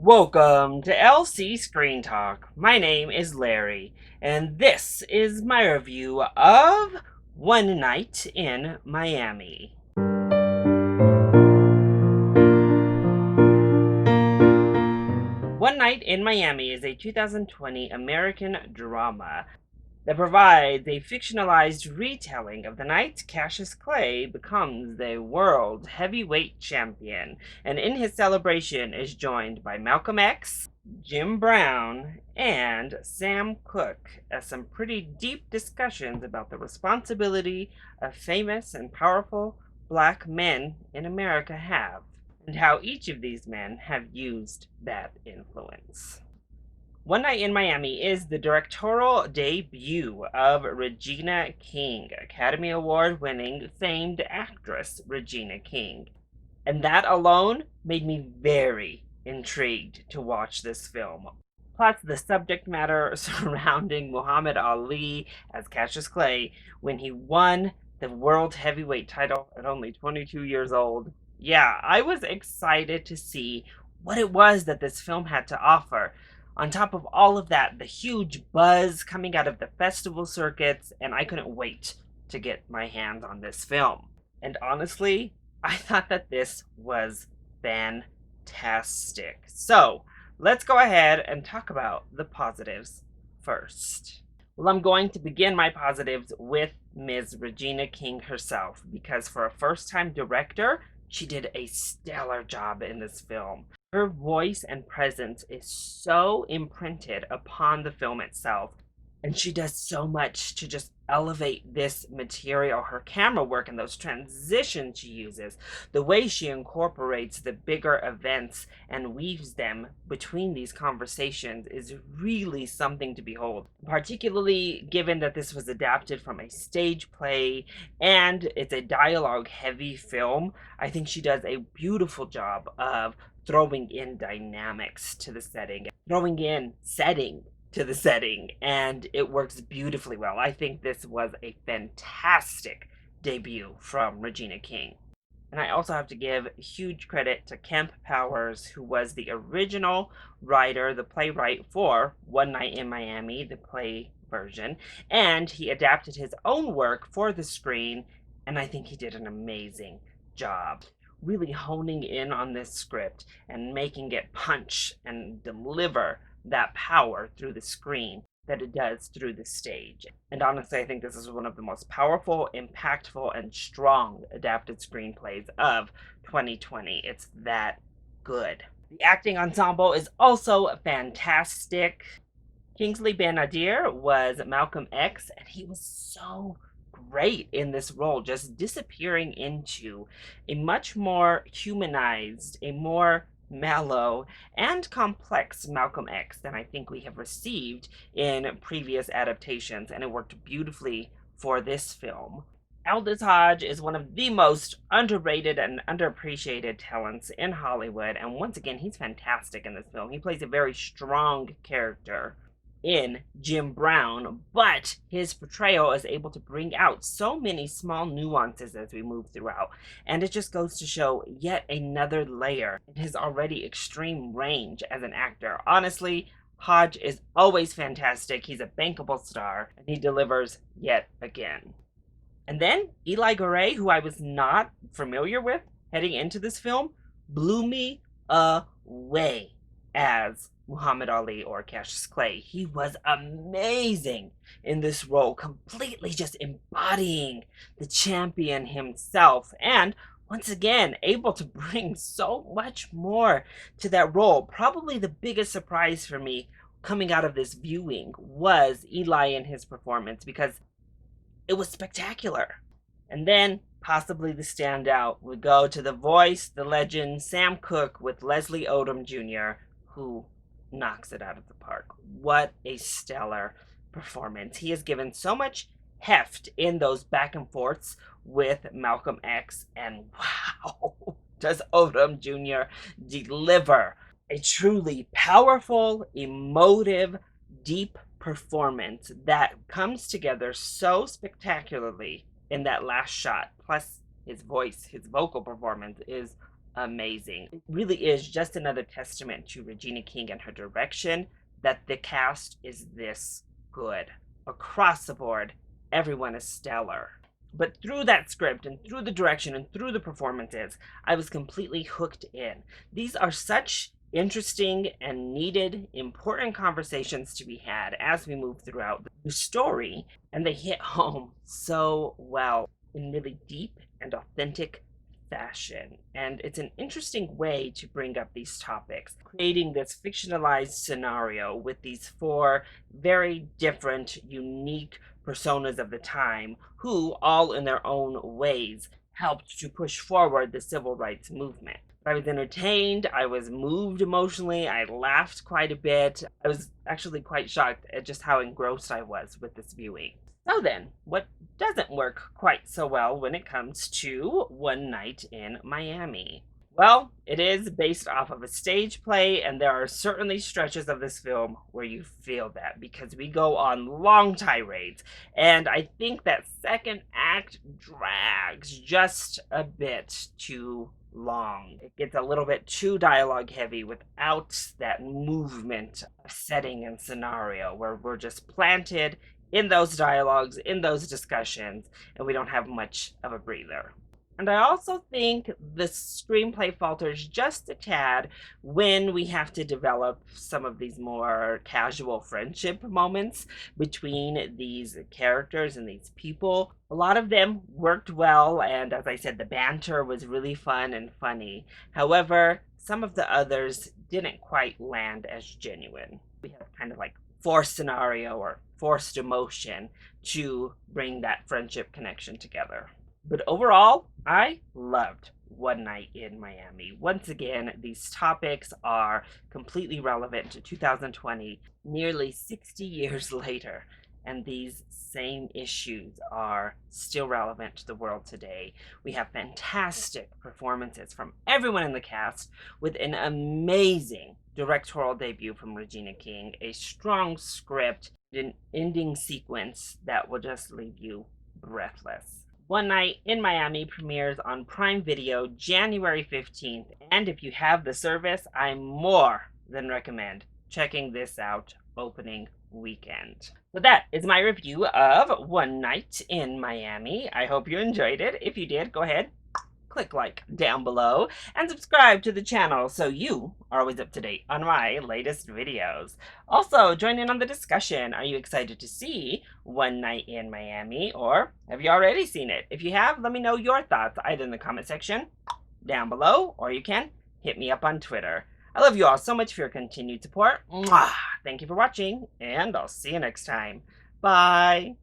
Welcome to LC Screen Talk. My name is Larry, and this is my review of One Night in Miami. One Night in Miami is a 2020 American drama that provides a fictionalized retelling of the night Cassius Clay becomes the world heavyweight champion, and in his celebration is joined by Malcolm X, Jim Brown, and Sam Cooke as some pretty deep discussions about the responsibility of famous and powerful black men in America have, and how each of these men have used that influence. One Night in Miami is the directorial debut of Regina King, Academy Award winning famed actress Regina King. And that alone made me very intrigued to watch this film. Plus, the subject matter surrounding Muhammad Ali as Cassius Clay when he won the world heavyweight title at only 22 years old. Yeah, I was excited to see what it was that this film had to offer. On top of all of that, the huge buzz coming out of the festival circuits, and I couldn't wait to get my hands on this film. And honestly, I thought that this was fantastic. So, let's go ahead and talk about the positives first. Well, I'm going to begin my positives with Ms. Regina King herself, because for a first time director, she did a stellar job in this film. Her voice and presence is so imprinted upon the film itself, and she does so much to just elevate this material. Her camera work and those transitions she uses, the way she incorporates the bigger events and weaves them between these conversations is really something to behold. Particularly given that this was adapted from a stage play and it's a dialogue heavy film, I think she does a beautiful job of throwing in dynamics to the setting, throwing in setting to the setting, and it works beautifully well. I think this was a fantastic debut from Regina King. And I also have to give huge credit to Kemp Powers, who was the original writer, the playwright for One Night in Miami, the play version, and he adapted his own work for the screen, and I think he did an amazing job really honing in on this script and making it punch and deliver that power through the screen that it does through the stage. And honestly, I think this is one of the most powerful, impactful, and strong adapted screenplays of 2020. It's that good. The acting ensemble is also fantastic. Kingsley Ben-Adir was Malcolm X, and he was so great in this role, just disappearing into a much more humanized, a more mellow and complex Malcolm X than I think we have received in previous adaptations, and it worked beautifully for this film. Aldous Hodge is one of the most underrated and underappreciated talents in Hollywood, and once again, he's fantastic in this film. He plays a very strong character in Jim Brown, but his portrayal is able to bring out so many small nuances as we move throughout, and it just goes to show yet another layer in his already extreme range as an actor. Honestly, Hodge is always fantastic. He's a bankable star, and he delivers yet again. And then Eli Garay, who I was not familiar with heading into this film, blew me away as Muhammad Ali or Cassius Clay. He was amazing in this role, completely just embodying the champion himself, and once again able to bring so much more to that role. Probably the biggest surprise for me coming out of this viewing was Eli and his performance, because it was spectacular. And then possibly the standout would go to the voice, the legend, Sam Cooke, with Leslie Odom Jr., who knocks it out of the park. What a stellar performance. He has given so much heft in those back and forths with Malcolm X, and wow, does Odom Jr. deliver a truly powerful, emotive, deep performance that comes together so spectacularly in that last shot. Plus, his voice, his vocal performance is amazing. It really is just another testament to Regina King and her direction that the cast is this good. Across the board, everyone is stellar. But through that script and through the direction and through the performances, I was completely hooked in. These are such interesting and needed, important conversations to be had as we move throughout the story, and they hit home so well in really deep and authentic fashion. And it's an interesting way to bring up these topics, creating this fictionalized scenario with these four very different, unique personas of the time who, all in their own ways, helped to push forward the civil rights movement. I was entertained, I was moved emotionally, I laughed quite a bit. I was actually quite shocked at just how engrossed I was with this viewing. So then, what doesn't work quite so well when it comes to One Night in Miami? Well, it is based off of a stage play, and there are certainly stretches of this film where you feel that because we go on long tirades, and I think that second act drags just a bit too long. It gets a little bit too dialogue heavy without that movement of setting and scenario where we're just planted in those dialogues, in those discussions, and we don't have much of a breather. And I also think the screenplay falters just a tad when we have to develop some of these more casual friendship moments between these characters and these people. A lot of them worked well, and as I said, the banter was really fun and funny. However, some of the others didn't quite land as genuine. We have kind of like forced scenario or forced emotion to bring that friendship connection together. But overall, I loved One Night in Miami. Once again, these topics are completely relevant to 2020, nearly 60 years later, and these same issues are still relevant to the world today. We have fantastic performances from everyone in the cast, with an amazing directorial debut from Regina King, a strong script, an ending sequence that will just leave you breathless. One Night in Miami premieres on Prime Video January 15th, and if you have the service, I more than recommend checking this out opening weekend. So that is my review of One Night in Miami. I hope you enjoyed it. If you did, go ahead, click like down below and subscribe to the channel so you are always up to date on my latest videos. Also, join in on the discussion. Are you excited to see One Night in Miami, or have you already seen it? If you have, let me know your thoughts either in the comment section down below, or you can hit me up on Twitter. I love you all so much for your continued support. Mwah! Thank you for watching, and I'll see you next time. Bye!